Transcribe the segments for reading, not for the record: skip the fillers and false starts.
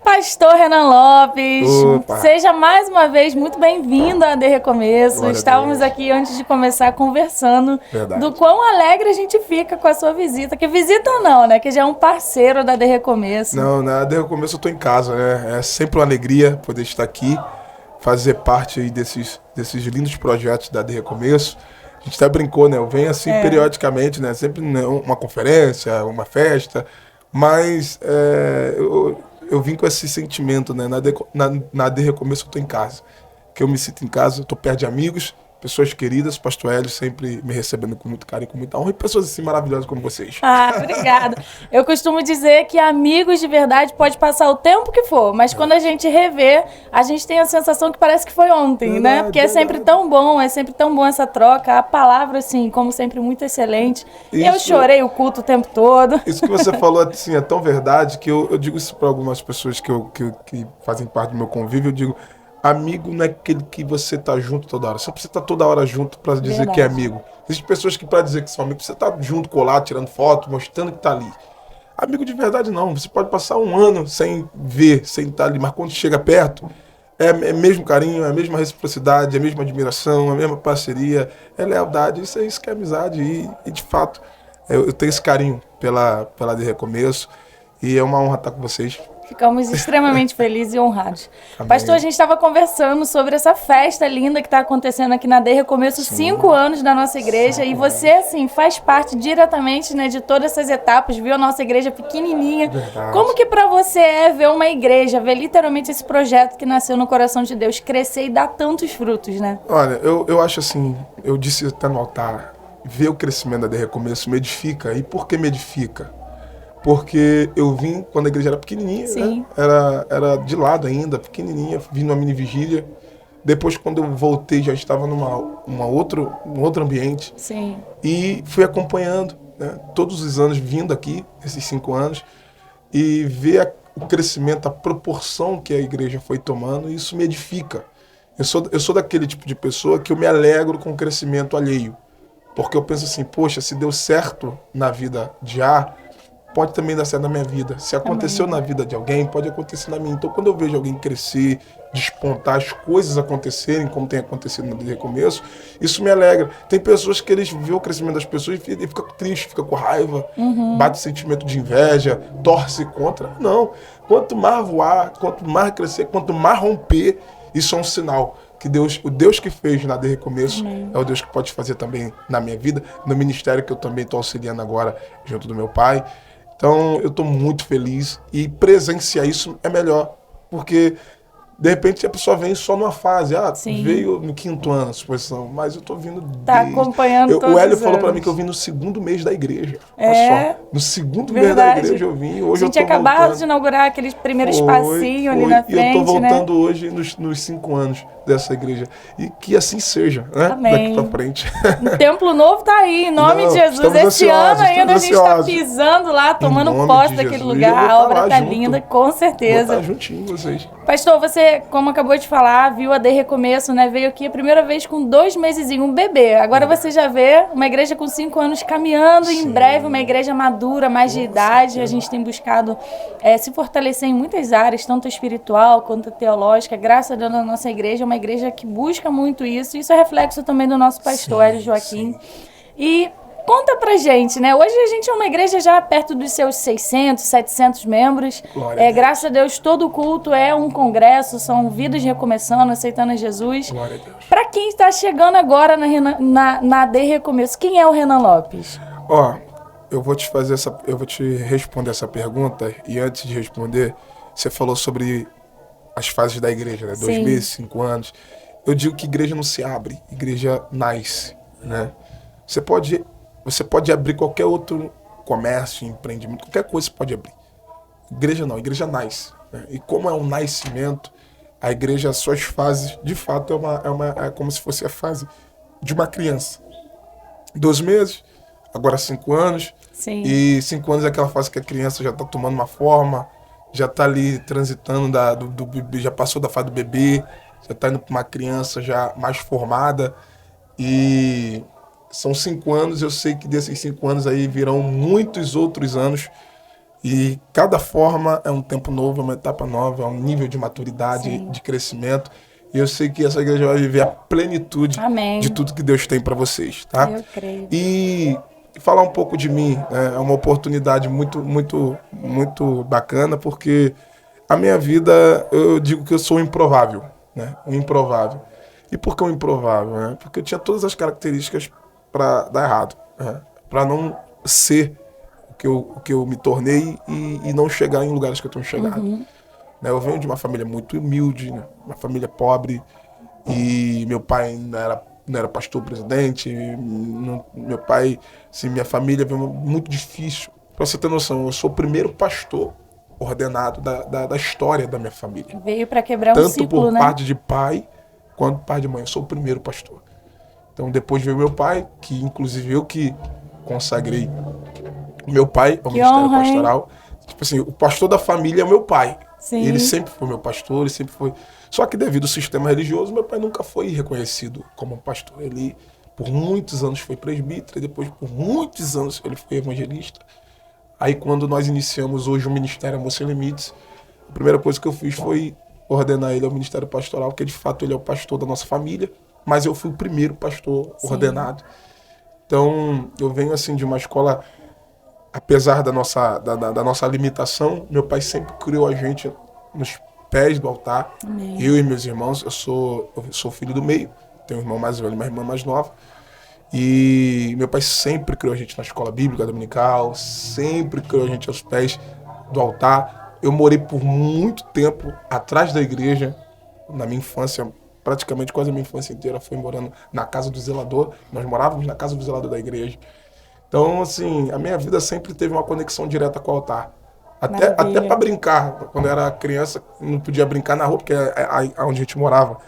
Pastor Renan Lopes, Opa. Seja mais uma vez muito bem-vindo a De Recomeço. Glória a Estávamos Deus. aqui antes de começar conversando Verdade. do quão alegre a gente fica com a sua visita. Que visita não, né? Que já é um parceiro da De Recomeço. Não, desde o começo eu tô em casa, né? É sempre uma alegria poder estar aqui, fazer parte aí desses lindos projetos da De Recomeço. A gente até brincou, né? Eu venho assim periodicamente, né? Sempre uma conferência, uma festa, mas eu vim com esse sentimento, né? Na De Recomeço eu tô em casa. Que eu me sinto em casa, eu tô perto de amigos, pessoas queridas, Pastor Hélio sempre me recebendo com muito carinho, com muita honra, e pessoas assim maravilhosas como vocês. Ah, obrigada. Eu costumo dizer que amigos de verdade pode passar o tempo que for, mas quando a gente revê, a gente tem a sensação que parece que foi ontem, né? Verdade, Porque é sempre tão bom essa troca. A palavra, assim, como sempre, muito excelente. Eu Isso. chorei o culto o tempo todo. Isso que você falou assim, é tão verdade que eu digo isso para algumas pessoas que fazem parte do meu convívio, eu digo, amigo não é aquele que você tá junto toda hora. Você não precisa estar toda hora junto para dizer Verdade. que é amigo. Existem pessoas que para dizer que são amigos, você tá junto, colado, tirando foto, mostrando que tá ali. Amigo de verdade não, você pode passar um ano sem ver, sem estar ali, mas quando chega perto, é mesmo carinho, é a mesma reciprocidade, é a mesma admiração, a mesma parceria, é lealdade, isso que é amizade e de fato, eu tenho esse carinho pela De Recomeço e é uma honra estar com vocês. Ficamos extremamente felizes e honrados. Amém. Pastor, a gente estava conversando sobre essa festa linda que está acontecendo aqui na De Recomeço, 5 anos da nossa igreja, e você, assim, faz parte diretamente, né, de todas essas etapas, viu a nossa igreja pequenininha. Verdade. Como que para você é ver uma igreja, ver literalmente esse projeto que nasceu no coração de Deus crescer e dar tantos frutos, né? Olha, eu acho assim, eu disse até no altar, ver o crescimento da De Recomeço me edifica. E por que me edifica? Porque eu vim quando a igreja era pequenininha, Sim. né? Era de lado ainda, pequenininha, vim numa mini vigília. Depois, quando eu voltei, já estava num outro ambiente. Sim. E fui acompanhando, né? Todos os anos vindo aqui, esses 5 anos, e ver o crescimento, a proporção que a igreja foi tomando, e isso me edifica. Eu sou daquele tipo de pessoa que eu me alegro com o crescimento alheio. Porque eu penso assim, poxa, se deu certo na vida de A, pode também dar certo na minha vida. Se aconteceu na vida de alguém, pode acontecer na minha. Então, quando eu vejo alguém crescer, despontar, as coisas acontecerem, como tem acontecido no Recomeço, isso me alegra. Tem pessoas que eles vê o crescimento das pessoas e fica triste, fica com raiva, bate sentimento de inveja, torce contra. Não. Quanto mais voar, quanto mais crescer, quanto mais romper, isso é um sinal que o Deus que fez na De Recomeço é o Deus que pode fazer também na minha vida, no ministério que eu também estou auxiliando agora, junto do meu pai. Então, eu estou muito feliz e presenciar isso é melhor, porque de repente a pessoa vem só numa fase, Sim. veio no 5º ano a exposição, mas eu estou vindo Tá acompanhando todos o Hélio os falou para anos. mim que eu vim no 2º mês da igreja. É? Olha só, no 2º mês da igreja eu vim, hoje a eu gente tô acabado voltando. de inaugurar aquele primeiro Foi, espacinho ali foi. na frente, E eu tô voltando né? hoje nos 5 anos dessa igreja. E que assim seja, né? Amém. Daqui pra frente. O Templo Novo tá aí, em nome Não, de Jesus. estamos Esse ano ansiosos, ainda a estamos gente tá ansiosos. pisando lá, tomando nome posse de daquele Jesus, lugar. eu vou A tá obra lá tá junto. linda, com Vou estar certeza. juntinho com vocês. Pastor, você, como acabou de falar, viu a De Recomeço, né? Veio aqui a primeira vez com 2 mesezinhos, um bebê. Agora você já vê uma igreja com 5 anos caminhando, e em Sim. breve uma igreja madura, mais de idade. A gente tem buscado se fortalecer em muitas áreas, tanto espiritual quanto teológica. Graças a Deus, a nossa igreja é uma igreja que busca muito isso. Isso é reflexo também do nosso pastor, Hélio Joaquim. E conta pra gente, né? Hoje a gente é uma igreja já perto dos seus 600, 700 membros. Glória a Deus. Graças a Deus, todo culto é um congresso, são vidas recomeçando, aceitando a Jesus. Glória a Deus. Pra quem está chegando agora na De Recomeço, quem é o Renan Lopes? Ó, eu vou te responder essa pergunta, e antes de responder, você falou sobre as fases da igreja, né? 2 Sim. meses, 5 anos. Eu digo que igreja não se abre, igreja nasce, né? Você pode abrir qualquer outro comércio, empreendimento, qualquer coisa você pode abrir. Igreja não, igreja nasce, né? E como é um nascimento, a igreja, suas fases, de fato, é como se fosse a fase de uma criança. 2 meses, agora 5 anos. Sim. E 5 anos é aquela fase que a criança já está tomando uma forma, já está ali transitando do bebê, já passou da fase do bebê, já está indo para uma criança já mais formada. E são 5 anos, eu sei que desses 5 anos aí virão muitos outros anos. E cada forma é um tempo novo, é uma etapa nova, é um nível de maturidade, Sim. de crescimento. E eu sei que essa igreja vai viver a plenitude Amém. de tudo que Deus tem para vocês, tá? Eu creio. E falar um pouco de mim, né, é uma oportunidade muito bacana, porque a minha vida, eu digo que eu sou um improvável, né? Um improvável. E por que um improvável? Né? Porque eu tinha todas as características para dar errado, né? Para não ser o que eu me tornei e não chegar em lugares que eu tenho chegado. Né? Eu venho de uma família muito humilde, né? Uma família pobre, e meu pai não era pastor presidente, meu pai, assim, minha família veio muito difícil. Para você ter noção, eu sou o primeiro pastor ordenado da história da minha família. Veio para quebrar um Tanto ciclo, por né? parte de pai, quanto por parte de mãe. Eu sou o primeiro pastor. Então depois veio meu pai, que inclusive eu que consagrei meu pai ao ministério honra, hein? pastoral. Tipo assim, o pastor da família é o meu pai. Sim. Ele sempre foi meu pastor, ele sempre foi. Só que devido ao sistema religioso, meu pai nunca foi reconhecido como um pastor. Ele, por muitos anos, foi presbítero, e depois, por muitos anos, ele foi evangelista. Aí, quando nós iniciamos hoje o Ministério Amor Sem Limites, a primeira coisa que eu fiz foi ordenar ele ao Ministério Pastoral, porque de fato ele é o pastor da nossa família, mas eu fui o primeiro pastor ordenado. Então, eu venho assim de uma escola, apesar da nossa limitação, meu pai sempre criou a gente nos pés do altar. Amém. Eu e meus irmãos, eu sou filho do meio, tenho um irmão mais velho e uma irmã mais nova. E meu pai sempre criou a gente na escola bíblica dominical, sempre criou a gente aos pés do altar. Eu morei por muito tempo atrás da igreja, na minha infância, praticamente quase a minha infância inteira foi morando na casa do zelador. Nós morávamos na casa do zelador da igreja. Então, assim, a minha vida sempre teve uma conexão direta com o altar. Até para brincar, quando eu era criança, não podia brincar na rua, porque onde a gente morava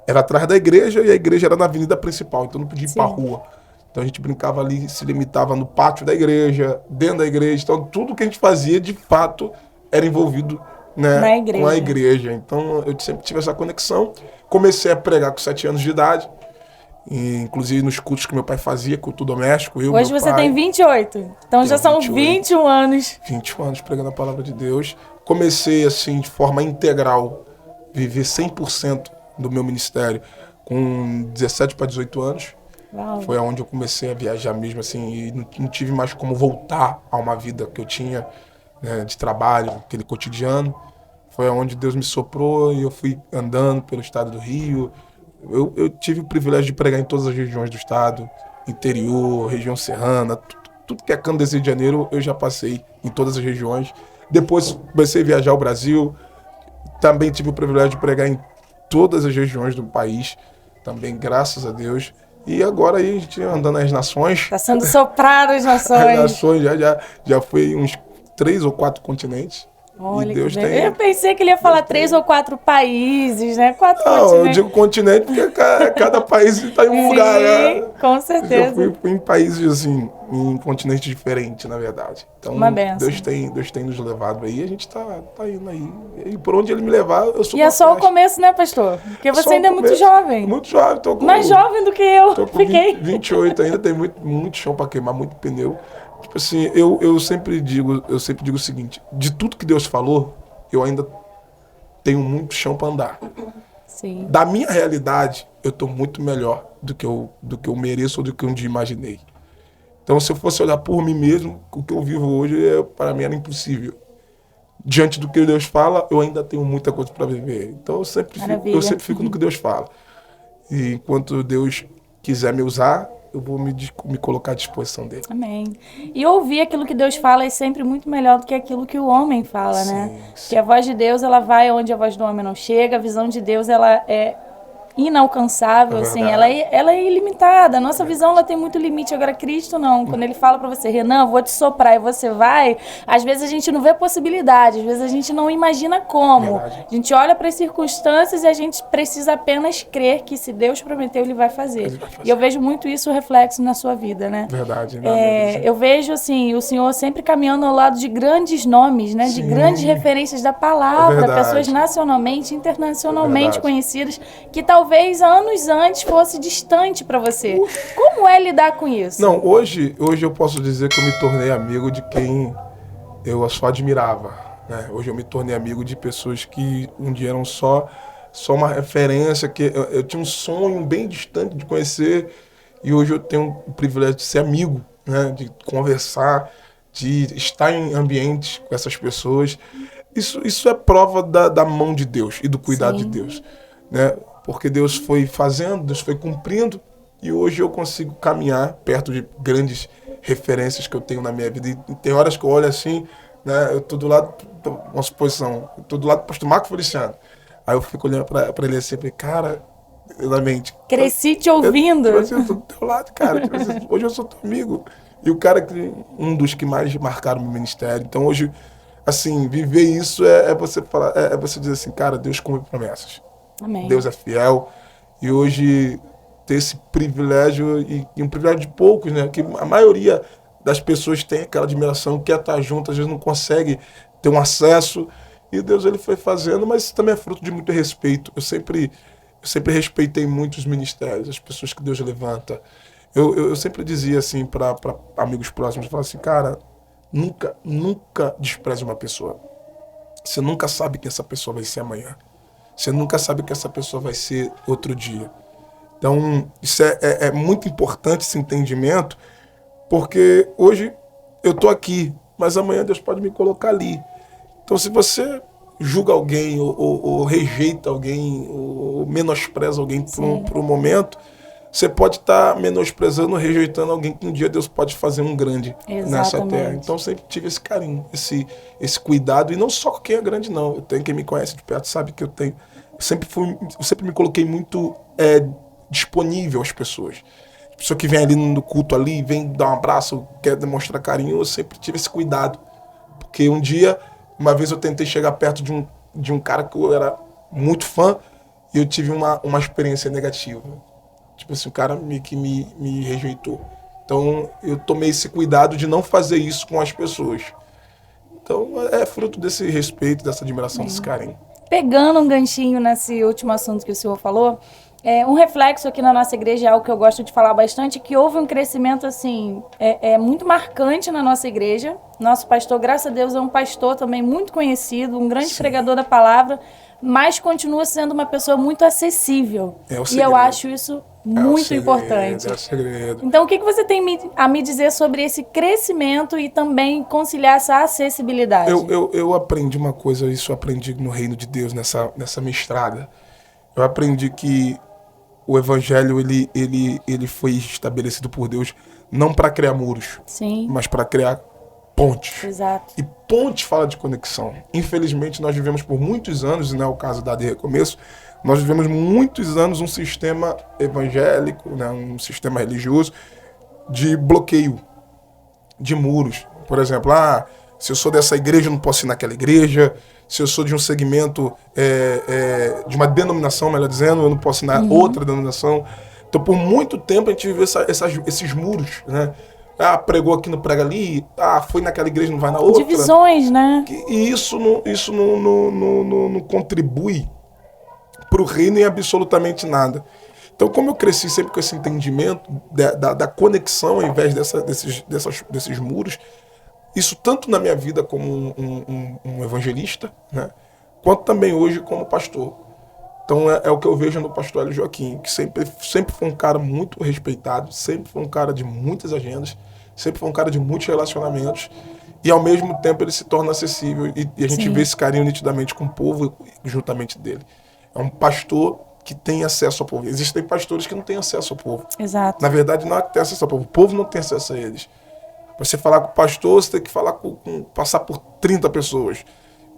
era atrás da igreja, e a igreja era na avenida principal, então não podia ir para rua. Então a gente brincava ali, se limitava no pátio da igreja, dentro da igreja. Então tudo que a gente fazia, de fato, era envolvido, né, com a igreja. Então eu sempre tive essa conexão. Comecei a pregar com 7 anos de idade. E, inclusive nos cultos que meu pai fazia, culto doméstico. Hoje você tem 28, então já são 21 anos. 21 anos pregando a palavra de Deus. Comecei assim, de forma integral, viver 100% do meu ministério com 17 para 18 anos. Uau. Foi onde eu comecei a viajar mesmo, assim, e não tive mais como voltar a uma vida que eu tinha, né, de trabalho, aquele cotidiano. Foi onde Deus me soprou e eu fui andando pelo estado do Rio. Eu tive o privilégio de pregar em todas as regiões do estado, interior, região serrana, tudo que é canto desse Rio de Janeiro eu já passei em todas as regiões. Depois comecei a viajar ao Brasil, também tive o privilégio de pregar em todas as regiões do país, também graças a Deus. E agora aí a gente andando nas nações. Está sendo soprado as nações. As nações já foi uns 3 ou 4 continentes. Olha, e Deus que tem... Eu pensei que ele ia falar 3 ou 4 países, né? 4 Não, continentes. eu digo continente porque cada país está em um lugar, né? Com certeza. Eu fui em países, assim, em continentes diferentes, na verdade. Então, uma benção. Deus tem nos levado aí, a gente tá indo aí. E por onde ele me levar, eu sou. E é só o começo, né, pastor? Porque você ainda é muito jovem. Muito jovem. Tô com, mais jovem do que eu. Tô com Fiquei. 28 ainda, tem muito chão para queimar, muito pneu. Tipo assim, eu sempre digo o seguinte, de tudo que Deus falou, eu ainda tenho muito chão para andar. Sim. Da minha realidade, eu tô muito melhor do que eu mereço ou do que eu um dia imaginei. Então, se eu fosse olhar por mim mesmo, o que eu vivo hoje, para mim, era impossível. Diante do que Deus fala, eu ainda tenho muita coisa para viver. Então, eu sempre fico no que Deus fala. E enquanto Deus quiser me usar, eu vou me colocar à disposição dele. Amém. E ouvir aquilo que Deus fala é sempre muito melhor do que aquilo que o homem fala, Sim, né? sim. Porque a voz de Deus, ela vai onde a voz do homem não chega, a visão de Deus, ela é inalcançável, assim, ela é ilimitada. A nossa visão, ela tem muito limite. Agora, Cristo não. Quando ele fala pra você, Renan, vou te soprar e você vai, às vezes a gente não vê possibilidade, às vezes a gente não imagina como. Verdade. A gente olha para as circunstâncias e a gente precisa apenas crer que se Deus prometeu, ele vai fazer. E eu vejo muito isso reflexo na sua vida, né? Verdade. Eu vejo, assim, o Senhor sempre caminhando ao lado de grandes nomes, né? De grandes referências da palavra, pessoas nacionalmente, internacionalmente conhecidas, que talvez anos antes fosse distante para você. Como Como é lidar com isso? Não, hoje eu posso dizer que eu me tornei amigo de quem eu só admirava, né? Hoje eu me tornei amigo de pessoas que um dia eram só uma referência, que eu tinha um sonho bem distante de conhecer, e hoje eu tenho o privilégio de ser amigo, né? De conversar, de estar em ambientes com essas pessoas. Isso é prova da mão de Deus e do cuidado de Deus, né? Porque Deus foi fazendo, Deus foi cumprindo, e hoje eu consigo caminhar perto de grandes referências que eu tenho na minha vida. E tem horas que eu olho assim, né? Eu tô do lado, uma suposição, eu tô do lado do pastor Marco Feliciano. Aí eu fico olhando pra ele assim, falei, cara, na mente. Cresci te ouvindo. Eu tô do teu lado, cara. Hoje eu sou teu amigo. E o cara, um dos que mais marcaram o meu ministério. Então hoje, assim, viver isso é você falar, é você dizer assim, cara, Deus cumpre promessas. Amém. Deus é fiel. E hoje ter esse privilégio, e um privilégio de poucos, né? Que a maioria das pessoas tem aquela admiração, quer estar junto, às vezes não consegue ter um acesso. E Deus, ele foi fazendo, mas isso também é fruto de muito respeito. Eu sempre respeitei muito os ministérios, as pessoas que Deus levanta. Eu sempre dizia assim para amigos próximos, eu falava assim, cara, nunca despreze uma pessoa. Você nunca sabe quem essa pessoa vai ser amanhã. Você nunca sabe que essa pessoa vai ser outro dia. Então, isso é muito importante, esse entendimento, porque hoje eu estou aqui, mas amanhã Deus pode me colocar ali. Então, se você julga alguém, ou rejeita alguém, ou menospreza alguém por um momento, você pode estar menosprezando, rejeitando alguém que um dia Deus pode fazer um grande nessa terra. Então, eu sempre tive esse carinho, esse cuidado, e não só com quem é grande, não. Eu tenho quem me conhece de perto, sabe que eu tenho. Eu sempre me coloquei muito disponível às pessoas. A pessoa que vem ali no culto ali, vem dar um abraço, quer demonstrar carinho, eu sempre tive esse cuidado. Porque uma vez eu tentei chegar perto de um cara que eu era muito fã, e eu tive uma experiência negativa. Tipo assim, o cara que me rejeitou. Então, eu tomei esse cuidado de não fazer isso com as pessoas. Então, é fruto desse respeito, dessa admiração, desse carinho. Pegando um ganchinho nesse último assunto que o senhor falou, um reflexo aqui na nossa igreja é algo que eu gosto de falar bastante, que houve um crescimento assim, muito marcante na nossa igreja. Nosso pastor, graças a Deus, é um pastor também muito conhecido, um grande pregador da palavra, mas continua sendo uma pessoa muito acessível. E eu acho isso muito importante. É o segredo. Então, o que você tem a me dizer sobre esse crescimento e também conciliar essa acessibilidade? Eu aprendi uma coisa, isso eu aprendi no reino de Deus, nessa minha estrada. Eu aprendi que o evangelho ele foi estabelecido por Deus não para criar muros, mas para criar pontes. Exato. E ponte fala de conexão. Infelizmente, nós vivemos por muitos anos, e não é o caso da de Recomeço, nós vivemos muitos anos um sistema evangélico, né, um sistema religioso de bloqueio, de muros. Por exemplo, se eu sou dessa igreja, eu não posso ir naquela igreja. Se eu sou de um segmento, de uma denominação, melhor dizendo, eu não posso ir na outra denominação. Então, por muito tempo, a gente viveu esses muros, né? Pregou aqui, não prega ali. Foi naquela igreja, não vai na outra. Divisões, né? E isso não contribui para o reino em absolutamente nada. Então, como eu cresci sempre com esse entendimento da conexão, ao invés desses muros, isso tanto na minha vida como um evangelista, né, quanto também hoje como pastor. Então é o que eu vejo no pastor Hélio Joaquim, que sempre foi um cara muito respeitado, sempre foi um cara de muitas agendas, sempre foi um cara de muitos relacionamentos, e ao mesmo tempo ele se torna acessível, e a gente vê esse carinho nitidamente com o povo juntamente dele. É um pastor que tem acesso ao povo. Existem pastores que não têm acesso ao povo. Exato. Na verdade, não é que tem acesso ao povo. O povo não tem acesso a eles. Para você falar com o pastor, você tem que falar passar por 30 pessoas.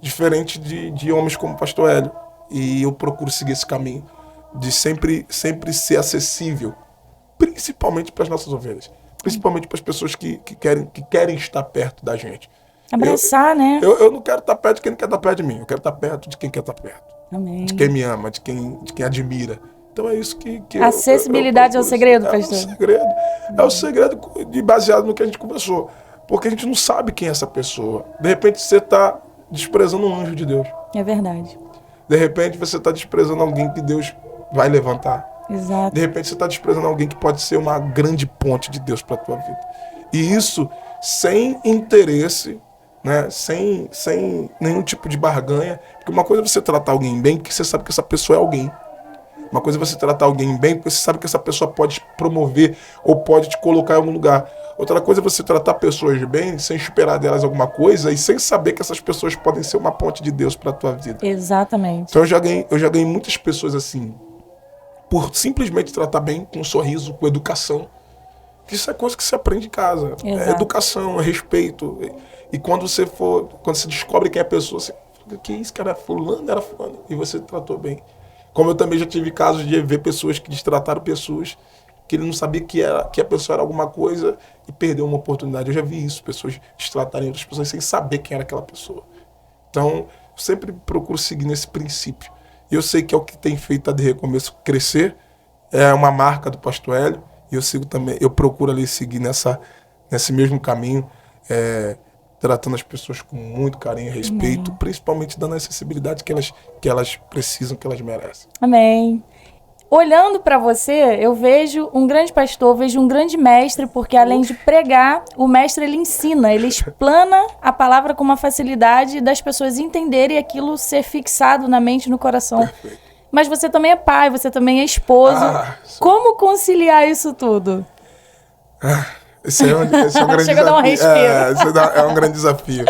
Diferente de homens como o pastor Hélio. E eu procuro seguir esse caminho de sempre ser acessível. Principalmente para as nossas ovelhas. Principalmente para as pessoas que querem estar perto da gente. Abraçar, né? Eu não quero estar perto de quem não quer estar perto de mim. Eu quero estar perto de quem quer estar perto. Amém. De quem me ama, de quem admira. Então é isso que acessibilidade é o segredo, pastor? É o segredo baseado no que a gente conversou. Porque a gente não sabe quem é essa pessoa. De repente você está desprezando um anjo de Deus. É verdade. De repente você está desprezando alguém que Deus vai levantar. Exato. De repente você está desprezando alguém que pode ser uma grande ponte de Deus para a tua vida. E isso sem interesse, né? Sem nenhum tipo de barganha. Porque uma coisa é você tratar alguém bem, porque você sabe que essa pessoa é alguém. Uma coisa é você tratar alguém bem, porque você sabe que essa pessoa pode te promover ou pode te colocar em algum lugar. Outra coisa é você tratar pessoas bem, sem esperar delas alguma coisa e sem saber que essas pessoas podem ser uma ponte de Deus para a tua vida. Exatamente. Então eu já ganhei muitas pessoas assim, por simplesmente tratar bem, com um sorriso, com educação. Isso é coisa que se aprende em casa. Exato. É educação, é respeito. E quando você descobre quem é a pessoa, você fala, que isso, cara, fulano era fulano. E você tratou bem. Como eu também já tive casos de ver pessoas que destrataram pessoas que ele não sabia que a pessoa era alguma coisa e perdeu uma oportunidade. Eu já vi isso, pessoas destratarem outras pessoas sem saber quem era aquela pessoa. Então, eu sempre procuro seguir nesse princípio. E eu sei que é o que tem feito a De Recomeço crescer, é uma marca do Pastor Hélio, e eu sigo também, eu procuro ali seguir nesse mesmo caminho, tratando as pessoas com muito carinho e respeito, principalmente dando a acessibilidade que elas precisam, que elas merecem. Amém. Olhando para você, eu vejo um grande pastor, vejo um grande mestre, porque além de pregar, o mestre ele ensina, ele explana a palavra com uma facilidade das pessoas entenderem aquilo ser fixado na mente e no coração. Perfeito. Mas você também é pai, você também é esposo. Como conciliar isso tudo? Esse é um grande Chega a dar um respiro. É um grande desafio.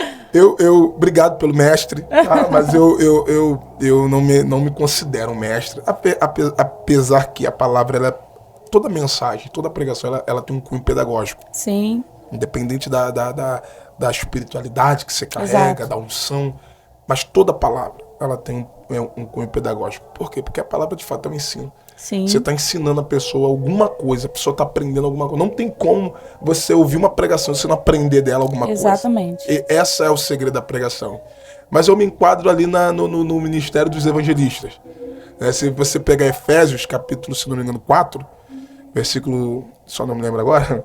Obrigado pelo mestre, tá? Mas eu não me considero um mestre, apesar que a palavra, toda mensagem, toda pregação, ela tem um cunho pedagógico. Sim. Independente da espiritualidade que você carrega, da unção, mas toda palavra, ela tem um cunho pedagógico. Por quê? Porque a palavra, de fato, é um ensino. Sim. Você está ensinando a pessoa alguma coisa, a pessoa está aprendendo alguma coisa. Não tem como você ouvir uma pregação e você não aprender dela alguma coisa. Exatamente. E essa é o segredo da pregação. Mas eu me enquadro ali no ministério dos evangelistas. Se você pegar Efésios, capítulo, se não me engano, 4, versículo, só não me lembro agora,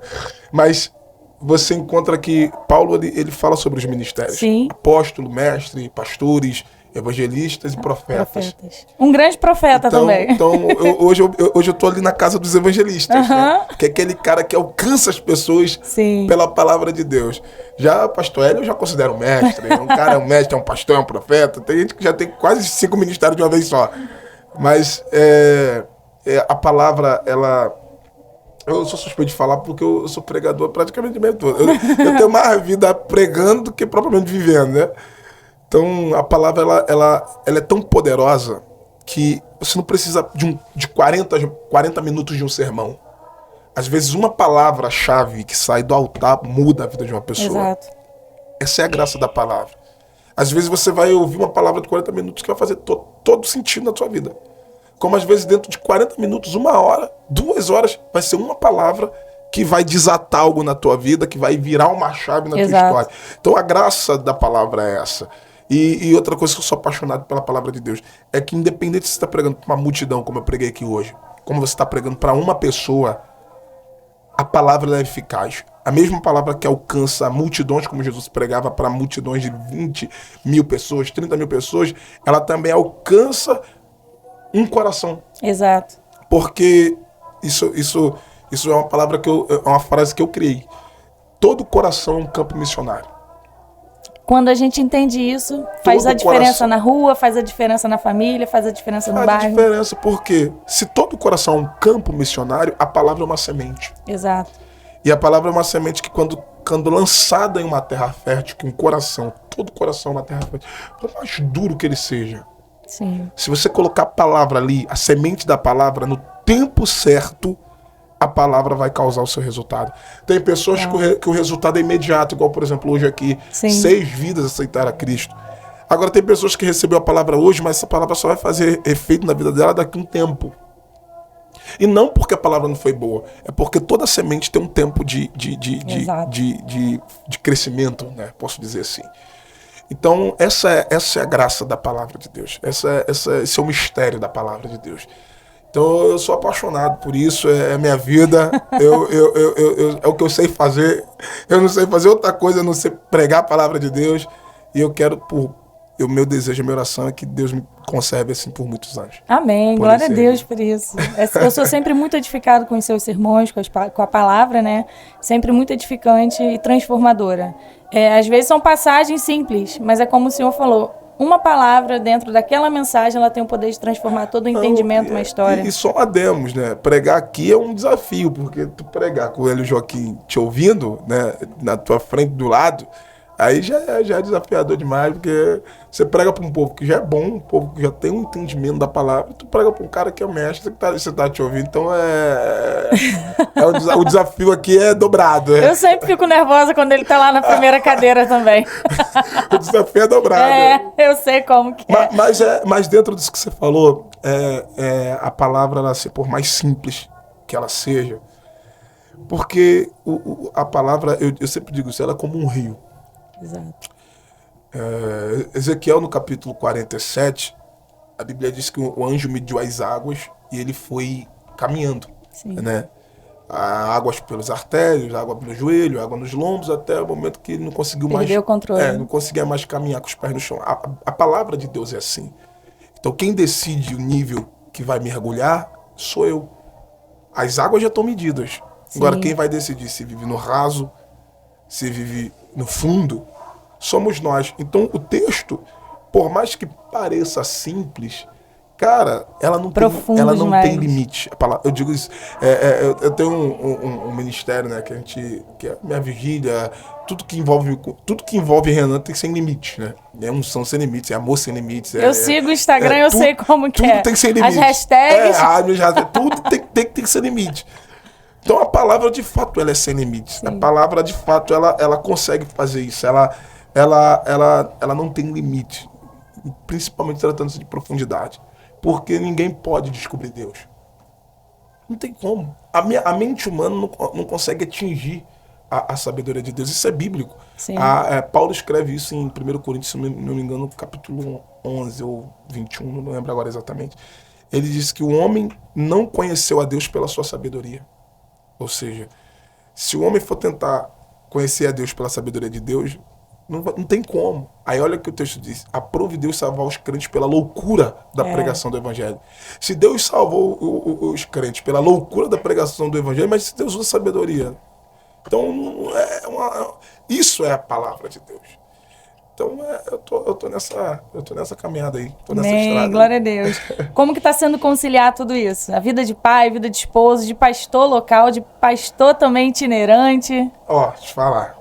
mas você encontra que Paulo ele fala sobre os ministérios. Sim. Apóstolo, mestre, pastores, evangelistas e profetas. Um grande profeta também. Então, hoje eu tô ali na casa dos evangelistas, né? Que é aquele cara que alcança as pessoas pela palavra de Deus. Já pastor Hélio eu já considero um mestre. Um cara é um mestre, é um pastor, é um profeta. Tem gente que já tem quase 5 ministérios de uma vez só. Mas a palavra, eu sou suspeito de falar porque eu sou pregador praticamente o tempo todo. Eu tenho mais vida pregando do que propriamente vivendo, né? Então, a palavra, ela é tão poderosa que você não precisa de 40 minutos de um sermão. Às vezes, uma palavra-chave que sai do altar muda a vida de uma pessoa. Exato. Essa é a graça da palavra. Às vezes, você vai ouvir uma palavra de 40 minutos que vai fazer todo sentido na sua vida. Como, às vezes, dentro de 40 minutos, 1 hora, 2 horas, vai ser uma palavra que vai desatar algo na tua vida, que vai virar uma chave na tua história. Então, a graça da palavra é essa. E outra coisa que eu sou apaixonado pela palavra de Deus é que, independente se você está pregando para uma multidão, como eu preguei aqui hoje, como você está pregando para uma pessoa, a palavra é eficaz. A mesma palavra que alcança multidões, como Jesus pregava para multidões de 20 mil pessoas, 30 mil pessoas, ela também alcança um coração. Exato. Porque isso é uma palavra é uma frase que eu criei. Todo coração é um campo missionário. Quando a gente entende isso, faz a diferença na rua, faz a diferença na família, faz a diferença no bairro. Faz a diferença porque se todo coração é um campo missionário, a palavra é uma semente. Exato. E a palavra é uma semente que quando lançada em uma terra fértil, que um coração, todo coração é uma terra fértil, por mais duro que ele seja, sim, se você colocar a palavra ali, a semente da palavra, no tempo certo, a palavra vai causar o seu resultado. Tem pessoas que o resultado é imediato, igual, por exemplo, hoje aqui, 6 vidas aceitaram a Cristo. Agora, tem pessoas que recebeu a palavra hoje, mas essa palavra só vai fazer efeito na vida dela daqui a um tempo. E não porque a palavra não foi boa, é porque toda semente tem um tempo de crescimento, né? Posso dizer assim. Então, essa é a graça da palavra de Deus. Esse é o mistério da palavra de Deus. Então, eu sou apaixonado por isso, é a minha vida, é o que eu sei fazer. Eu não sei fazer outra coisa, a não sei pregar a palavra de Deus. E eu quero, o meu desejo, a minha oração é que Deus me conserve assim por muitos anos. Amém, Por glória a esse- Deus por isso. Eu sou sempre muito edificado com os seus sermões, com a palavra, né? Sempre muito edificante e transformadora. Às vezes são passagens simples, mas é como o Senhor falou, uma palavra dentro daquela mensagem, ela tem o poder de transformar todo o entendimento, uma história. E só ademos, né? Pregar aqui é um desafio, porque tu pregar com o Hélio Joaquim te ouvindo, né? Na tua frente, do lado, aí já é desafiador demais, porque você prega para um povo que já é bom, um povo que já tem um entendimento da palavra, tu prega para um cara que é mestre, você tá te ouvindo, então o desafio aqui é dobrado. Eu sempre fico nervosa quando ele tá lá na primeira cadeira também. O desafio é dobrado. Eu sei como que é. Mas dentro disso que você falou, a palavra, ela, por mais simples que ela seja, porque a palavra, eu sempre digo isso, ela é como um rio. Exato. Ezequiel, no capítulo 47, a Bíblia diz que o anjo mediu as águas e ele foi caminhando, né? Águas pelos artérios, água pelo joelho, água nos lombos, até o momento que ele não conseguiu mais... Perdeu o controle. Não conseguia mais caminhar com os pés no chão. A palavra de Deus é assim. Então quem decide o nível que vai mergulhar sou eu. As águas já estão medidas. Sim. Agora quem vai decidir se vive no raso, se vive no fundo, somos nós. Então o texto, por mais que pareça simples, cara, ela não tem limite. Eu digo isso. Eu tenho um ministério, né, que é a minha vigília, tudo que envolve Renan tem sem limite, né? É unção sem limites, é amor sem limites. Eu sigo o Instagram, eu sei como que é. Tudo tem que ser limite. As hashtags. Tudo tem que ser limite. Então a palavra de fato ela é sem limites. Sim. A palavra de fato ela consegue fazer isso. Ela não tem limite, principalmente tratando-se de profundidade, porque ninguém pode descobrir Deus. Não tem como. A mente humana não consegue atingir a sabedoria de Deus. Isso é bíblico. Paulo escreve isso em 1 Coríntios, se não me engano, capítulo 11 ou 21, não lembro agora exatamente. Ele diz que o homem não conheceu a Deus pela sua sabedoria. Ou seja, se o homem for tentar conhecer a Deus pela sabedoria de Deus, não tem como. Aí olha o que o texto diz. Aprove Deus salvar os crentes pela loucura da pregação do Evangelho. Se Deus salvou os crentes pela loucura da pregação do Evangelho, mas se Deus usa sabedoria. Então, isso é a palavra de Deus. Então, eu tô nessa caminhada aí. Tô nessa estrada. Glória a Deus. Como que está sendo conciliar tudo isso? A vida de pai, vida de esposo, de pastor local, de pastor também itinerante. Deixa eu falar.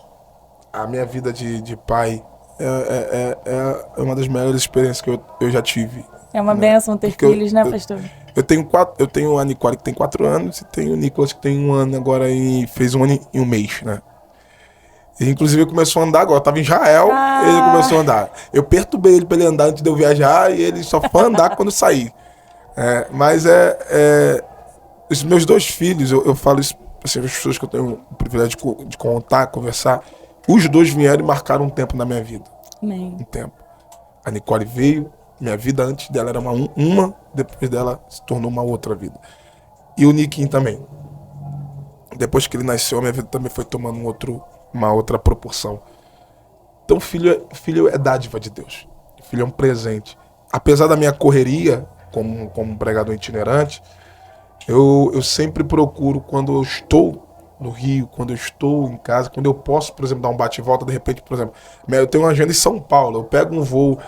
A minha vida de pai é uma das melhores experiências que eu já tive. É uma bênção ter filhos, né, pastor? Eu tenho a Nicole que tem 4 anos e tenho o Nicolas que tem 1 ano agora e fez 1 ano e 1 mês, né? Ele, inclusive, ele começou a andar agora. Tava em Israel, ele começou a andar. Eu perturbei ele para ele andar antes de eu viajar e ele só foi andar quando sair. Mas os meus 2 filhos, eu falo isso para as pessoas que eu tenho o privilégio de contar, conversar. Os 2 vieram e marcaram um tempo na minha vida. Amém. Um tempo. A Nicole veio, minha vida antes dela era uma, depois dela se tornou uma outra vida. E o Niquinho também. Depois que ele nasceu, a minha vida também foi tomando uma outra proporção. Então filho é dádiva de Deus. Filho é um presente. Apesar da minha correria como pregador itinerante, eu sempre procuro, quando eu estou no Rio, quando eu estou em casa, quando eu posso, por exemplo, dar um bate e volta, de repente, por exemplo, eu tenho uma agenda em São Paulo, eu pego um voo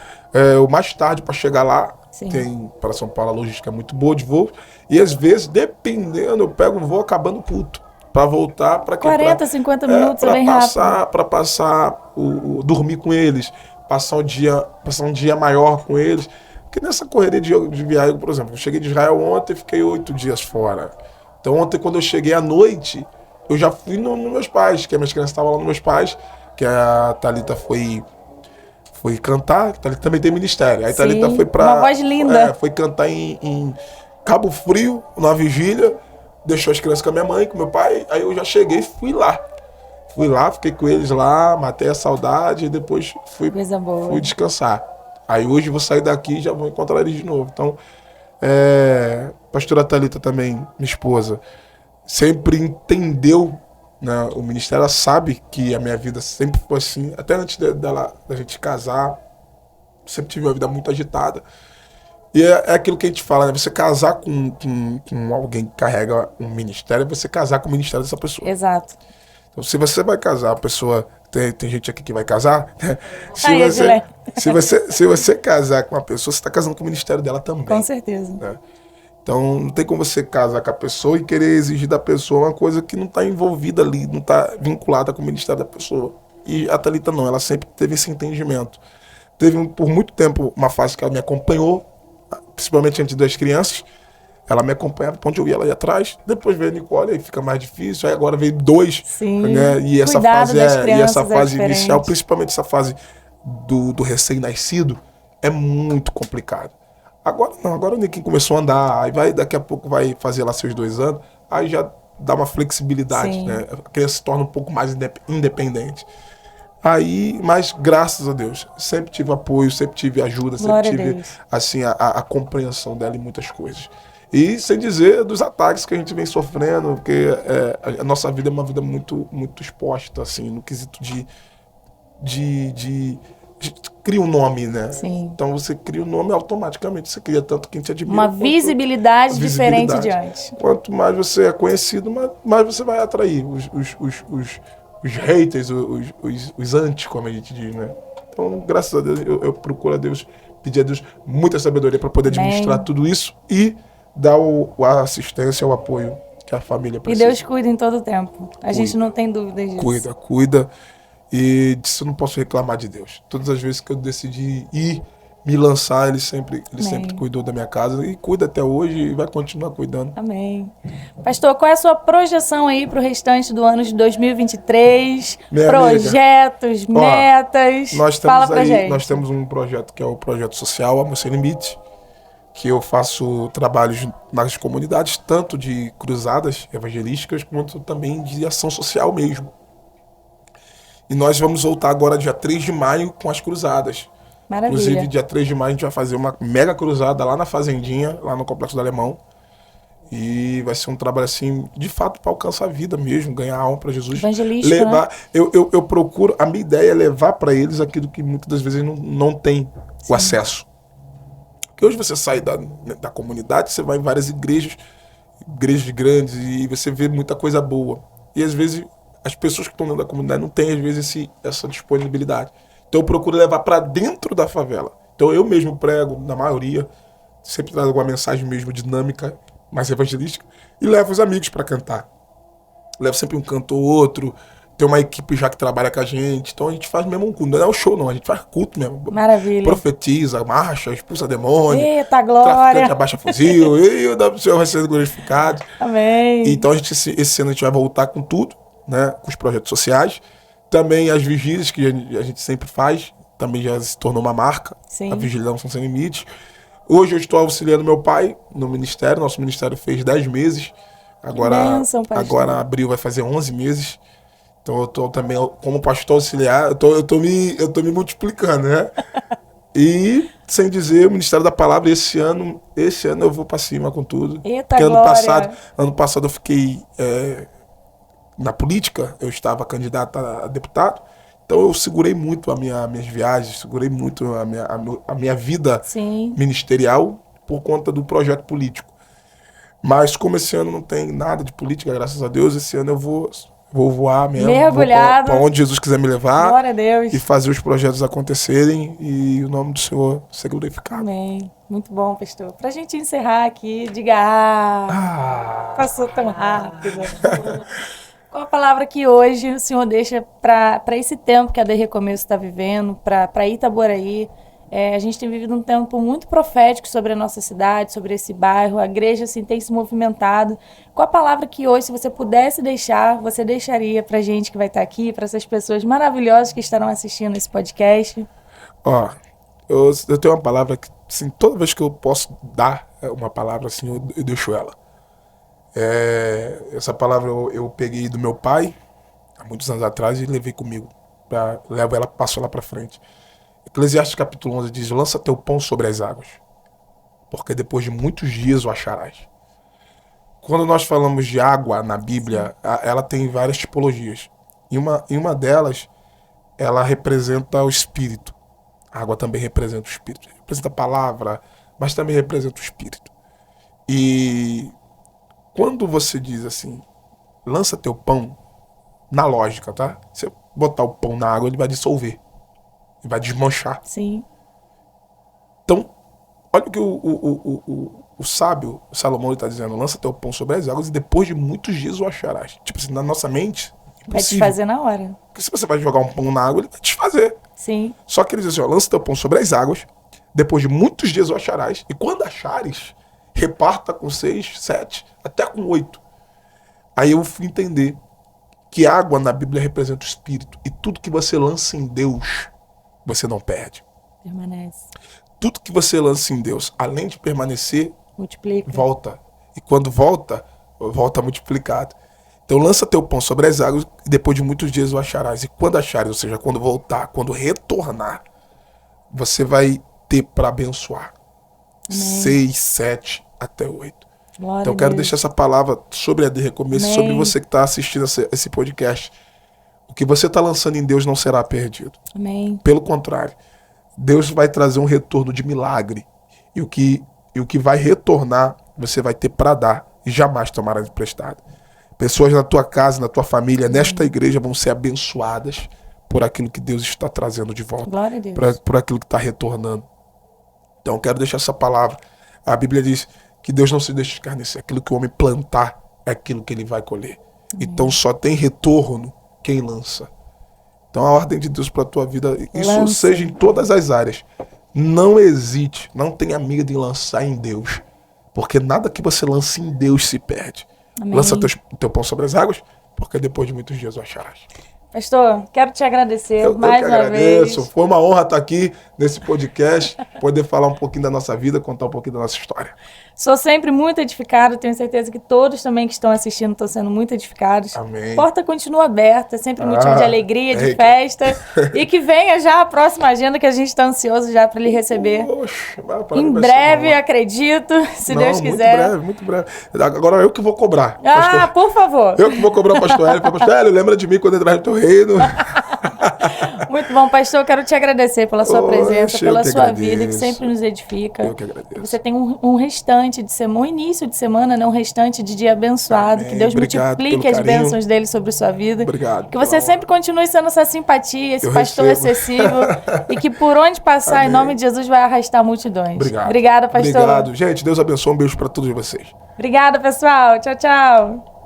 mais tarde para chegar lá. Sim. Tem para São Paulo a logística é muito boa de voo, e às vezes, dependendo, eu pego um voo acabando puto, para voltar para 40, 50 minutos, é bem rápido. Para passar, dormir com eles, passar um dia maior com eles. Porque nessa correria de viagem, por exemplo, eu cheguei de Israel ontem e fiquei 8 dias fora. Então ontem, quando eu cheguei à noite, eu já fui nos meus pais, que as minhas crianças estavam lá nos meus pais, que a Thalita foi cantar, a Thalita também tem ministério. Aí a Thalita foi para... Uma voz linda. Foi cantar em Cabo Frio, na vigília, deixou as crianças com a minha mãe, com meu pai, aí eu já cheguei e fui lá. Fiquei com eles lá, matei a saudade e depois fui descansar. Aí hoje vou sair daqui e já vou encontrar eles de novo. Então, pastora Thalita também, minha esposa, sempre entendeu, né, o ministério. Ela sabe que a minha vida sempre foi assim, até antes da gente casar. sempre tive uma vida muito agitada. E é aquilo que a gente fala, né? Você casar com alguém que carrega um ministério, é você casar com o ministério dessa pessoa. Exato. Então, se você vai casar, a pessoa... Tem gente aqui que vai casar, né? Se você casar com uma pessoa, você está casando com o ministério dela também. Com certeza. Né? Então, não tem como você casar com a pessoa e querer exigir da pessoa uma coisa que não está envolvida ali, não está vinculada com o ministério da pessoa. E a Thalita não, ela sempre teve esse entendimento. Teve, por muito tempo, uma fase que ela me acompanhou, principalmente antes das crianças. Ela me acompanhava para onde eu ia, ela ia atrás. Depois veio a Nicole, aí fica mais difícil. Aí agora veio 2. Sim. Né? E essa Cuidado fase inicial, principalmente essa fase do recém-nascido, é muito complicado. Agora não, agora o Niquinho começou a andar, aí daqui a pouco vai fazer lá seus 2 anos, aí já dá uma flexibilidade, Sim. né? A criança se torna um pouco mais independente. Aí, mas graças a Deus, sempre tive apoio, sempre tive ajuda, sempre tive assim, a compreensão dela em muitas coisas. E sem dizer dos ataques que a gente vem sofrendo, porque a nossa vida é uma vida muito, muito exposta, assim, no quesito de cria um nome, né? Sim. Então você cria um nome automaticamente, você cria tanto quem te admira. Uma visibilidade diferente de antes. Quanto mais você é conhecido, mais você vai atrair os haters, os anti, como a gente diz, né? Então, graças a Deus, eu procuro a Deus, pedir a Deus muita sabedoria para poder administrar tudo isso e dar a assistência, o apoio que a família precisa. E Deus cuida em todo o tempo. A gente não tem dúvidas disso. Cuida. E disso eu não posso reclamar de Deus. Todas as vezes que eu decidi me lançar, Ele sempre cuidou da minha casa e cuida até hoje e vai continuar cuidando. Amém. Pastor, qual é a sua projeção aí para o restante do ano de 2023? Projetos, metas? Fala pra gente. Nós temos um projeto que é o Projeto Social Amor Sem Limite, que eu faço trabalhos nas comunidades, tanto de cruzadas evangelísticas, quanto também de ação social mesmo. E nós vamos voltar agora dia 3 de maio com as cruzadas. Maravilha. Inclusive, dia 3 de maio a gente vai fazer uma mega cruzada lá na Fazendinha, lá no Complexo do Alemão. E vai ser um trabalho assim, de fato, para alcançar a vida mesmo, ganhar alma para Jesus. Evangelístico, levar, né? eu procuro, a minha ideia é levar para eles aquilo que muitas das vezes não tem o acesso. Porque hoje você sai da comunidade, você vai em várias igrejas grandes, e você vê muita coisa boa. E às vezes as pessoas que estão dentro da comunidade não têm, às vezes, essa disponibilidade. Então eu procuro levar para dentro da favela. Então eu mesmo prego, na maioria, sempre trago uma mensagem mesmo dinâmica, mais evangelística, e levo os amigos para cantar. Levo sempre um canto ou outro, tem uma equipe já que trabalha com a gente, então a gente faz mesmo um culto. Não é um show não, a gente faz culto mesmo. Maravilha. Profetiza, marcha, expulsa demônio. Eita, glória. Traficante abaixa fuzil, e o nome do Senhor vai ser glorificado. Amém. Então esse ano a gente vai voltar com tudo, né, com os projetos sociais. Também as vigílias que a gente sempre faz, também já se tornou uma marca. Sim. A Vigilância Sem Limites. Hoje eu estou auxiliando meu pai no ministério. Nosso ministério fez 10 meses. Agora abril vai fazer 11 meses. Então eu estou também, como pastor auxiliar, eu tô me multiplicando, né? E, sem dizer, o Ministério da Palavra, esse ano eu vou para cima com tudo. Eita, porque glória. ano passado eu fiquei na política, eu estava candidato a deputado, então eu segurei muito minhas viagens, segurei muito a minha vida Sim. ministerial por conta do projeto político. Mas como esse ano não tem nada de política, graças a Deus, esse ano eu vou voar mesmo. Mergulhado. Para onde Jesus quiser me levar. Glória a Deus. E fazer os projetos acontecerem e o nome do Senhor ser glorificado. Amém. Muito bom, pastor. Pra gente encerrar aqui, diga passou tão rápido. Qual a palavra que hoje o Senhor deixa para esse tempo que a De Recomeço está vivendo, para Itaboraí? A gente tem vivido um tempo muito profético sobre a nossa cidade, sobre esse bairro. A igreja assim, tem se movimentado. Qual a palavra que hoje, se você pudesse deixar, você deixaria para a gente que vai estar aqui, para essas pessoas maravilhosas que estarão assistindo esse podcast? Eu tenho uma palavra que, assim, toda vez que eu posso dar uma palavra, assim, eu deixo ela. Essa palavra eu peguei do meu pai, há muitos anos atrás, e levei comigo. Levo ela, passo ela para frente. Eclesiastes capítulo 11 diz: lança teu pão sobre as águas, porque depois de muitos dias o acharás. Quando nós falamos de água na Bíblia, ela tem várias tipologias. E uma delas, ela representa o Espírito. A água também representa o Espírito. Representa a palavra, mas também representa o Espírito. E quando você diz assim, lança teu pão, na lógica, tá? Você botar o pão na água, ele vai dissolver. Ele vai desmanchar. Sim. Então, olha o que o sábio, o Salomão, está dizendo. Lança teu pão sobre as águas e depois de muitos dias o acharás. Tipo assim, na nossa mente, Vai desfazer na hora. Porque se você vai jogar um pão na água, ele vai desfazer. Sim. Só que ele diz assim, ó, lança teu pão sobre as águas, depois de muitos dias o acharás, e quando achares, reparta com 6, 7, até com 8. Aí eu fui entender que água na Bíblia representa o Espírito, e tudo que você lança em Deus, você não perde. Permanece. Tudo que você lança em Deus, além de permanecer, Multiplica. volta. E quando volta, volta multiplicado. Então lança teu pão sobre as águas e depois de muitos dias o acharás. E quando achares, ou seja, quando voltar, quando retornar, você vai ter para abençoar. 6, 7 até 8. Glória Então eu quero deixar essa palavra sobre a de recomeço, Amém. sobre você que está assistindo esse podcast. O que você está lançando em Deus não será perdido. Amém. Pelo contrário, Deus vai trazer um retorno de milagre. E o que vai retornar, você vai ter para dar e jamais tomará emprestado. Pessoas na tua casa, na tua família, nesta igreja vão ser abençoadas por aquilo que Deus está trazendo de volta. Glória a Deus. Por aquilo que está retornando. Então eu quero deixar essa palavra. A Bíblia diz que Deus não se deixa escarnecer. Aquilo que o homem plantar é aquilo que ele vai colher. Então só tem retorno quem lança. Então a ordem de Deus para a tua vida, isso Lança. seja em todas as áreas. Não hesite, não tenha medo de lançar em Deus. Porque nada que você lance em Deus se perde. Amém. Lança teu pão sobre as águas, porque depois de muitos dias o acharás. Pastor, quero te agradecer Eu mais que uma agradeço. vez. Foi uma honra estar aqui nesse podcast, poder falar um pouquinho da nossa vida, contar um pouquinho da nossa história. Sou sempre muito edificado, tenho certeza que todos também que estão assistindo estão sendo muito edificados. Amém. A porta continua aberta, é sempre motivo de alegria, de é que- festa. E que venha já a próxima agenda, que a gente está ansioso já para lhe receber. Poxa, Em breve, acredito, se Deus quiser. Muito breve. Agora eu que vou cobrar. Ah, por favor. Eu que vou cobrar o pastor Hélio. Pastor Hélio, lembra de mim quando entrar no teu reino. Muito bom, pastor. Quero te agradecer pela sua presença, Oxe, eu pela que sua agradeço. vida, que sempre nos edifica. Eu que agradeço. Você tem um restante de semana, um início de semana, né? Um restante de dia abençoado. Amém. Que Deus Obrigado multiplique pelo as carinho. bênçãos dele sobre a sua vida. Obrigado. Que você sempre continue sendo essa simpatia, esse Eu pastor recebo. acessível. E que por onde passar, em Amém. nome de Jesus, vai arrastar multidões. Obrigado. Obrigada, pastor. Obrigado. Gente, Deus abençoe. Um beijo para todos vocês. Obrigada, pessoal. Tchau, tchau.